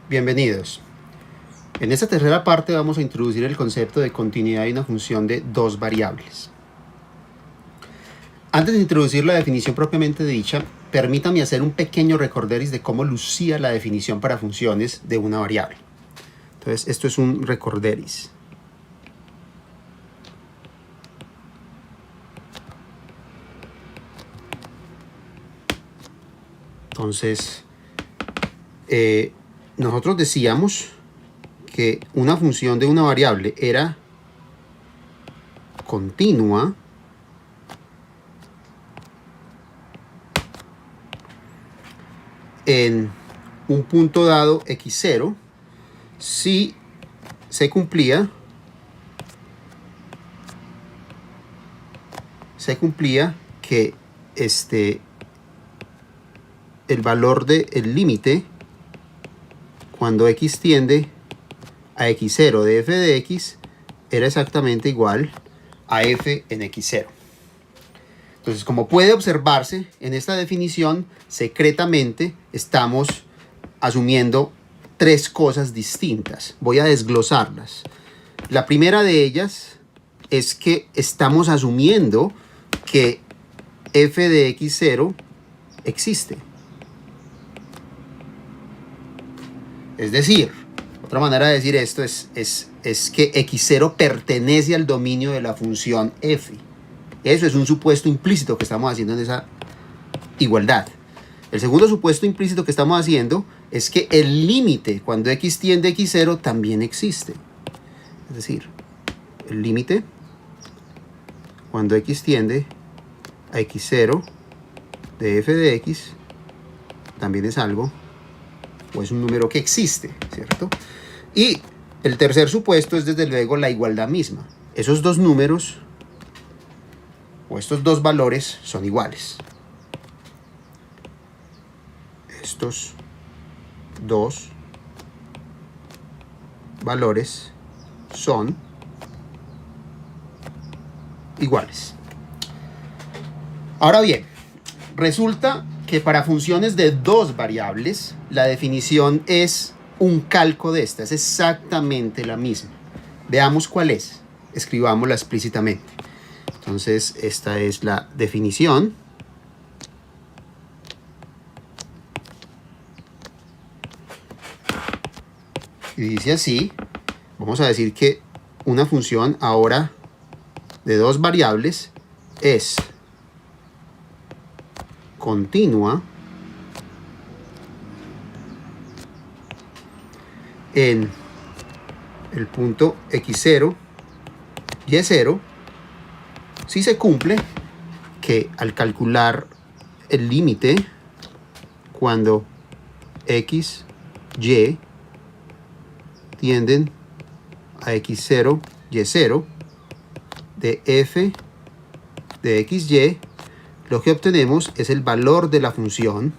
Bienvenidos. En esta tercera parte vamos a introducir el concepto de continuidad de una función de dos variables. Antes de introducir la definición propiamente dicha, permítame hacer un pequeño recorderis de cómo lucía la definición para funciones de una variable. Entonces, esto es un recorderis. Entonces, nosotros decíamos que una función de una variable era continua en un punto dado x0 si se cumplía que el valor del límite cuando x tiende a x0 de f de x era exactamente igual a f en x0. Entonces, como puede observarse en esta definición, secretamente estamos asumiendo tres cosas distintas. Voy a desglosarlas. La primera de ellas es que estamos asumiendo que f de x0 existe. Es decir, otra manera de decir esto es que x0 pertenece al dominio de la función f. Eso es un supuesto implícito que estamos haciendo en esa igualdad. El segundo supuesto implícito que estamos haciendo es que el límite cuando x tiende a x0 también existe. Es decir, el límite cuando x tiende a x0 de f de x también es algo, o es un número que existe, ¿cierto? Y el tercer supuesto es desde luego la igualdad misma. Esos dos números o estos dos valores son iguales. Estos dos valores son iguales. Ahora bien, resulta que para funciones de dos variables, la definición es un calco de esta, es exactamente la misma. Veamos cuál es, escribámosla explícitamente. Entonces, esta es la definición. Y dice así, vamos a decir que una función ahora de dos variables es continua en el punto x0 y y0 si se cumple que al calcular el límite cuando x, y tienden a x0, y0 de f de xy, lo que obtenemos es el valor de la función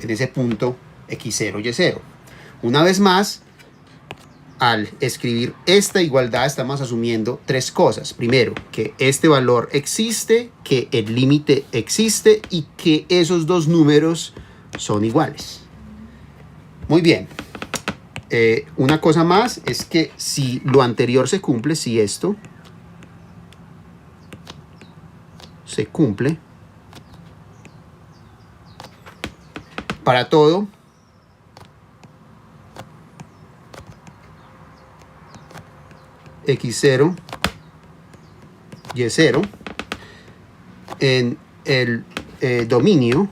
en ese punto x0, y0. Una vez más, al escribir esta igualdad estamos asumiendo tres cosas. Primero, que este valor existe, que el límite existe y que esos dos números son iguales. Muy bien. Una cosa más es que si lo anterior se cumple, si esto se cumple, para todo x0, y0 en el dominio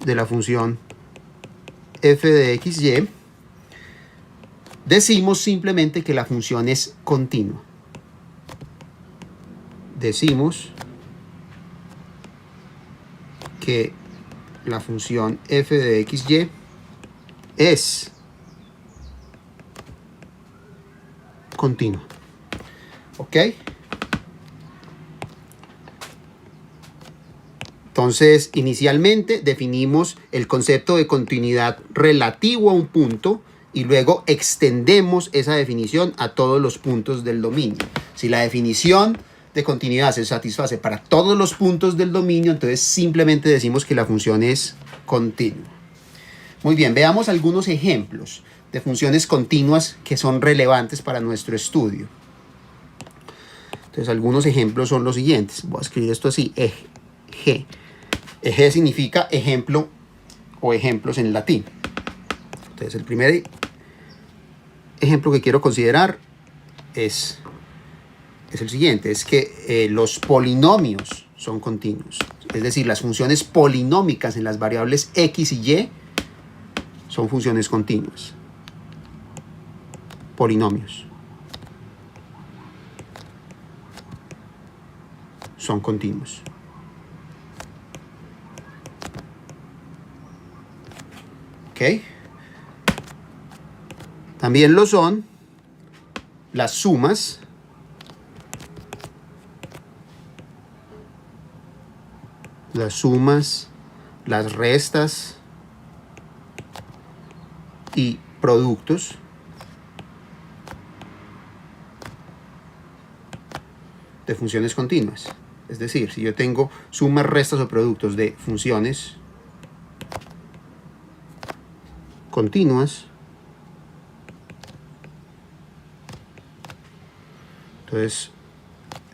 de la función f de xy, decimos simplemente que la función es continua. Decimos que la función f de xy es continua. ¿Ok? Entonces, inicialmente definimos el concepto de continuidad relativo a un punto y luego extendemos esa definición a todos los puntos del dominio. Si la definición de continuidad se satisface para todos los puntos del dominio, entonces simplemente decimos que la función es continua. Muy bien, veamos algunos ejemplos de funciones continuas que son relevantes para nuestro estudio. Entonces, algunos ejemplos son los siguientes. Voy a escribir esto así, ej. Ej significa ejemplo o ejemplos en latín. Entonces, el primer ejemplo que quiero considerar es el siguiente, es que los polinomios son continuos. Es decir, las funciones polinómicas en las variables x y y son funciones continuas. Polinomios son continuos. ¿Ok? También lo son las sumas las restas y productos de funciones continuas. Es decir, si yo tengo sumas, restas o productos de funciones continuas, entonces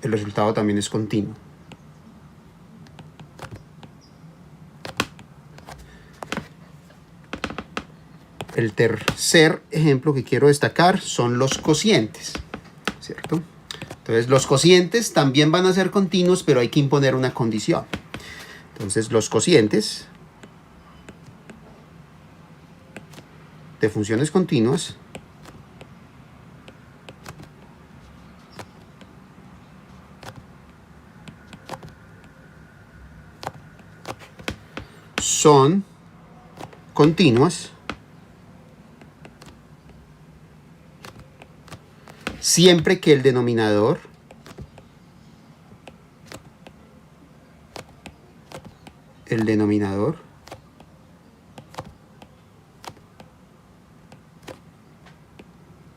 el resultado también es continuo. El tercer ejemplo que quiero destacar son los cocientes, ¿cierto? Entonces, los cocientes también van a ser continuos, pero hay que imponer una condición. Entonces, los cocientes de funciones continuas son continuas siempre que el denominador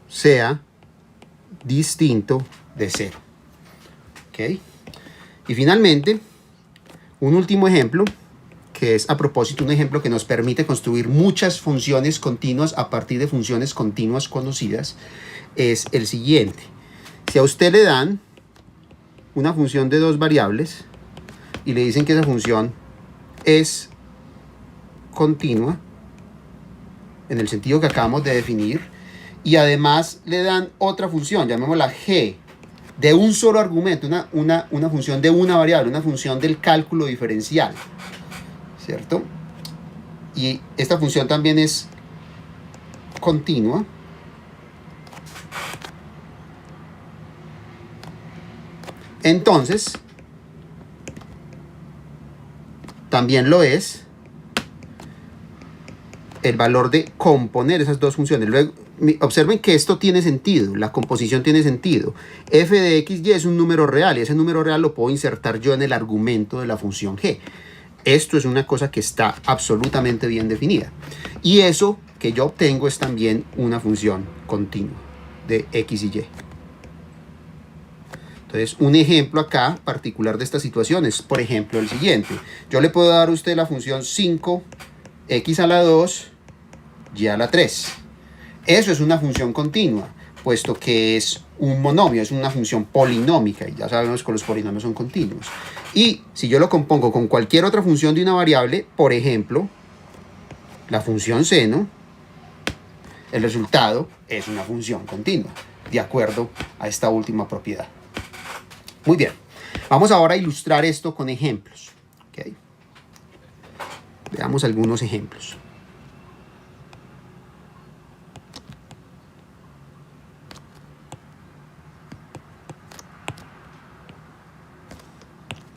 sea distinto de 0. ¿Ok? Y finalmente, un último ejemplo, que es a propósito un ejemplo que nos permite construir muchas funciones continuas a partir de funciones continuas conocidas, es el siguiente. Si a usted le dan una función de dos variables y le dicen que esa función es continua, en el sentido que acabamos de definir, y además le dan otra función, llamémosla g, de un solo argumento, una función de una variable, una función del cálculo diferencial, ¿cierto? Y esta función también es continua. Entonces, también lo es el valor de componer esas dos funciones. Luego, observen que esto tiene sentido, la composición tiene sentido. F de x, y es un número real, y ese número real lo puedo insertar yo en el argumento de la función g. Esto es una cosa que está absolutamente bien definida. Y eso que yo obtengo es también una función continua de x y y. Entonces, un ejemplo acá particular de esta situación es, por ejemplo, el siguiente. Yo le puedo dar a usted la función 5x a la 2, y a la 3. Eso es una función continua, puesto que es un monomio, es una función polinómica, y ya sabemos que los polinomios son continuos. Y si yo lo compongo con cualquier otra función de una variable, por ejemplo, la función seno, el resultado es una función continua, de acuerdo a esta última propiedad. Muy bien, vamos ahora a ilustrar esto con ejemplos. ¿Okay? Veamos algunos ejemplos.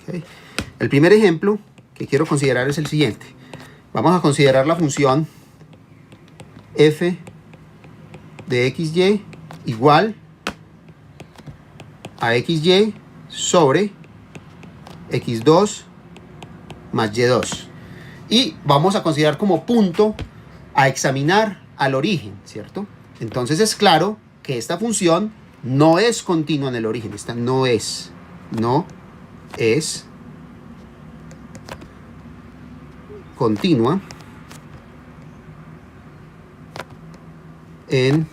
¿Okay? El primer ejemplo que quiero considerar es el siguiente. Vamos a considerar la función f de xy igual a xy sobre x2 más y2. Y vamos a considerar como punto a examinar al origen, ¿cierto? Entonces es claro que esta función no es continua en el origen, esta no es no es continua en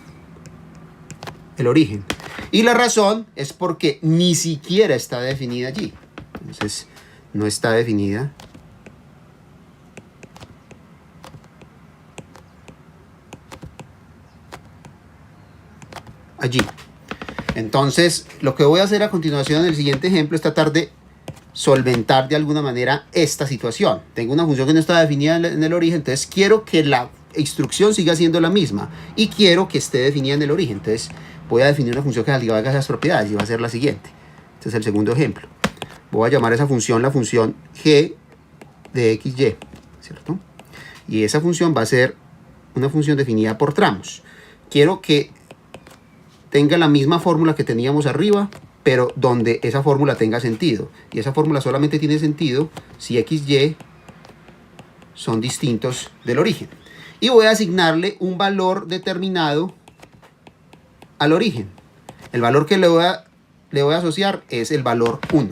el origen. Y la razón es porque ni siquiera está definida allí. Entonces, no está definida allí. Entonces, lo que voy a hacer a continuación en el siguiente ejemplo es tratar de solventar de alguna manera esta situación. Tengo una función que no está definida en el origen, entonces quiero que la instrucción siga siendo la misma y quiero que esté definida en el origen. Entonces voy a definir una función que satisfaga esas propiedades y va a ser la siguiente. Este es el segundo ejemplo. Voy a llamar a esa función la función g de xy, ¿cierto? Y esa función va a ser una función definida por tramos. Quiero que tenga la misma fórmula que teníamos arriba, pero donde esa fórmula tenga sentido. Y esa fórmula solamente tiene sentido si xy son distintos del origen. Y voy a asignarle un valor determinado al origen. El valor que le voy a asociar es el valor 1.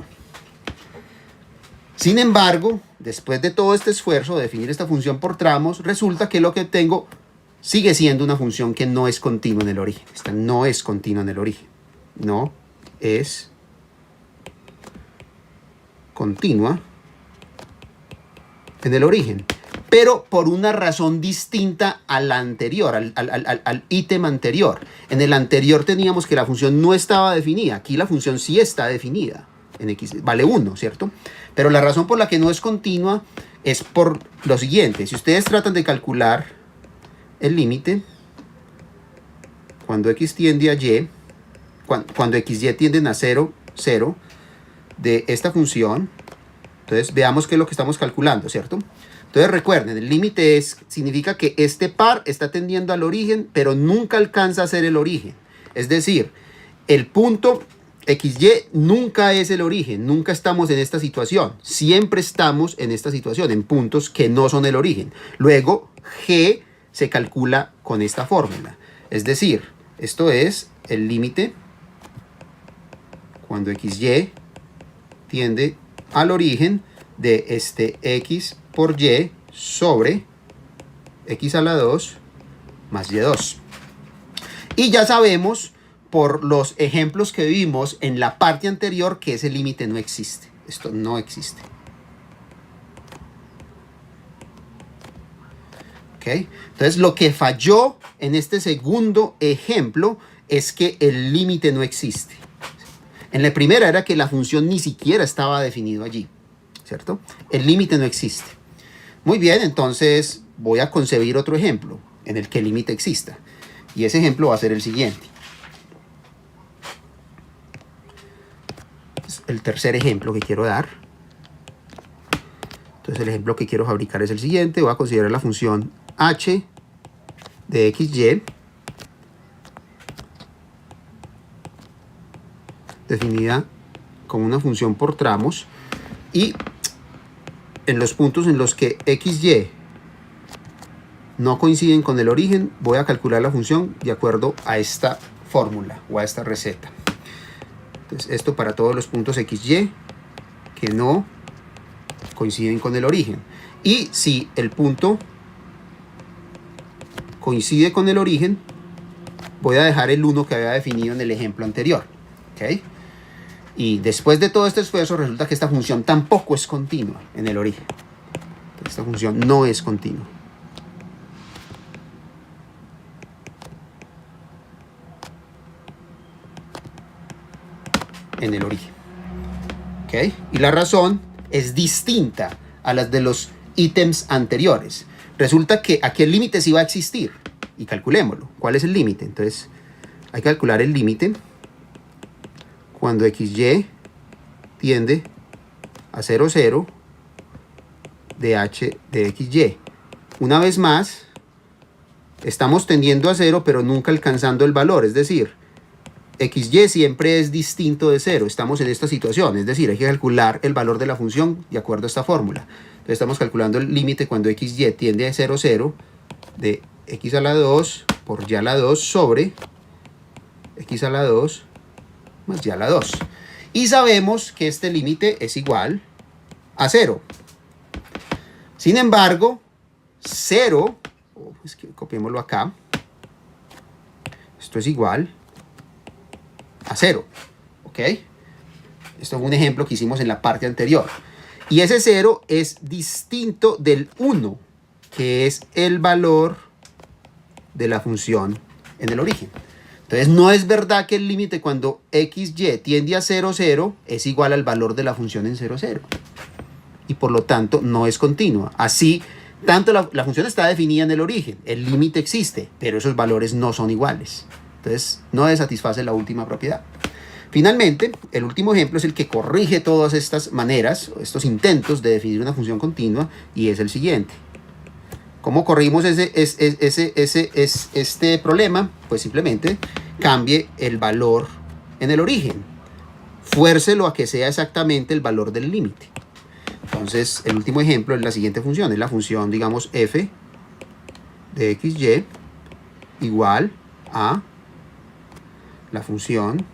Sin embargo, después de todo este esfuerzo de definir esta función por tramos, resulta que lo que tengo sigue siendo una función que no es continua en el origen. Esta no es continua en el origen. No es continua en el origen, pero por una razón distinta a la anterior, al ítem anterior. En el anterior teníamos que la función no estaba definida. Aquí la función sí está definida. En x vale 1, ¿cierto? Pero la razón por la que no es continua es por lo siguiente. Si ustedes tratan de calcular el límite cuando x tiende a y, cuando xy tienden a 0, 0 de esta función, entonces veamos qué es lo que estamos calculando, ¿cierto? Entonces recuerden, el límite significa que este par está tendiendo al origen, pero nunca alcanza a ser el origen. Es decir, el punto xy nunca es el origen, nunca estamos en esta situación. Siempre estamos en esta situación, en puntos que no son el origen. Luego, g se calcula con esta fórmula. Es decir, esto es el límite cuando xy tiende al origen de este x por y sobre x a la 2 más y2. Y ya sabemos por los ejemplos que vimos en la parte anterior que ese límite no existe. Esto no existe. ¿Ok? Entonces lo que falló en este segundo ejemplo es que el límite no existe. En la primera era que la función ni siquiera estaba definido allí, ¿cierto? El límite no existe. Muy bien, entonces voy a concebir otro ejemplo en el que el límite exista. Y ese ejemplo va a ser el siguiente. Es el tercer ejemplo que quiero dar. Entonces el ejemplo que quiero fabricar es el siguiente. Voy a considerar la función h de xy definida como una función por tramos, y en los puntos en los que xy no coinciden con el origen voy a calcular la función de acuerdo a esta fórmula o a esta receta. Entonces esto para todos los puntos xy que no coinciden con el origen, y si el punto coincide con el origen voy a dejar el 1 que había definido en el ejemplo anterior. ¿Okay? Y después de todo este esfuerzo resulta que esta función tampoco es continua en el origen. Esta función no es continua. En el origen. ¿Okay? Y la razón es distinta a las de los ítems anteriores. Resulta que aquí el límite sí va a existir. Y calculémoslo. ¿Cuál es el límite? Entonces hay que calcular el límite cuando xy tiende a 0, 0 de h de xy. Una vez más, estamos tendiendo a 0, pero nunca alcanzando el valor. Es decir, xy siempre es distinto de 0. Estamos en esta situación. Es decir, hay que calcular el valor de la función de acuerdo a esta fórmula. Entonces estamos calculando el límite cuando xy tiende a 0, 0 de x a la 2 por y a la 2 sobre x a la 2 más y a la 2. Y sabemos que este límite es igual a 0. Sin embargo, 0, es que copiémoslo acá, esto es igual a 0, ¿ok? Esto es un ejemplo que hicimos en la parte anterior. Y ese 0 es distinto del 1, que es el valor de la función en el origen. Entonces, no es verdad que el límite cuando xy tiende a 0, 0 es igual al valor de la función en 0, 0. Y por lo tanto, no es continua. Así, tanto la función está definida en el origen, el límite existe, pero esos valores no son iguales. Entonces, no satisface la última propiedad. Finalmente, el último ejemplo es el que corrige todas estas maneras, estos intentos de definir una función continua, y es el siguiente. ¿Cómo corregimos este problema? Pues simplemente cambie el valor en el origen. Fuércelo a que sea exactamente el valor del límite. Entonces, el último ejemplo es la siguiente función. Es la función, digamos, f de xy igual a la función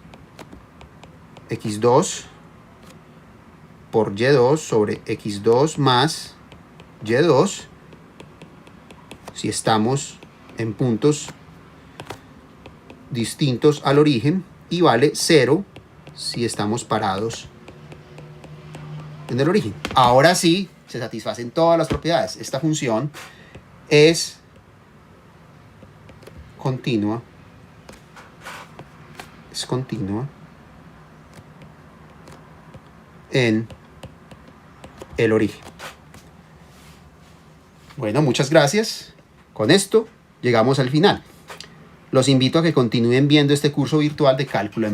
x2 por y2 sobre x2 más y2 si estamos en puntos distintos al origen, y vale 0 si estamos parados en el origen. Ahora sí se satisfacen todas las propiedades. Esta función es continua. Es continua en el origen. Bueno, muchas gracias. Con esto llegamos al final. Los invito a que continúen viendo este curso virtual de cálculo en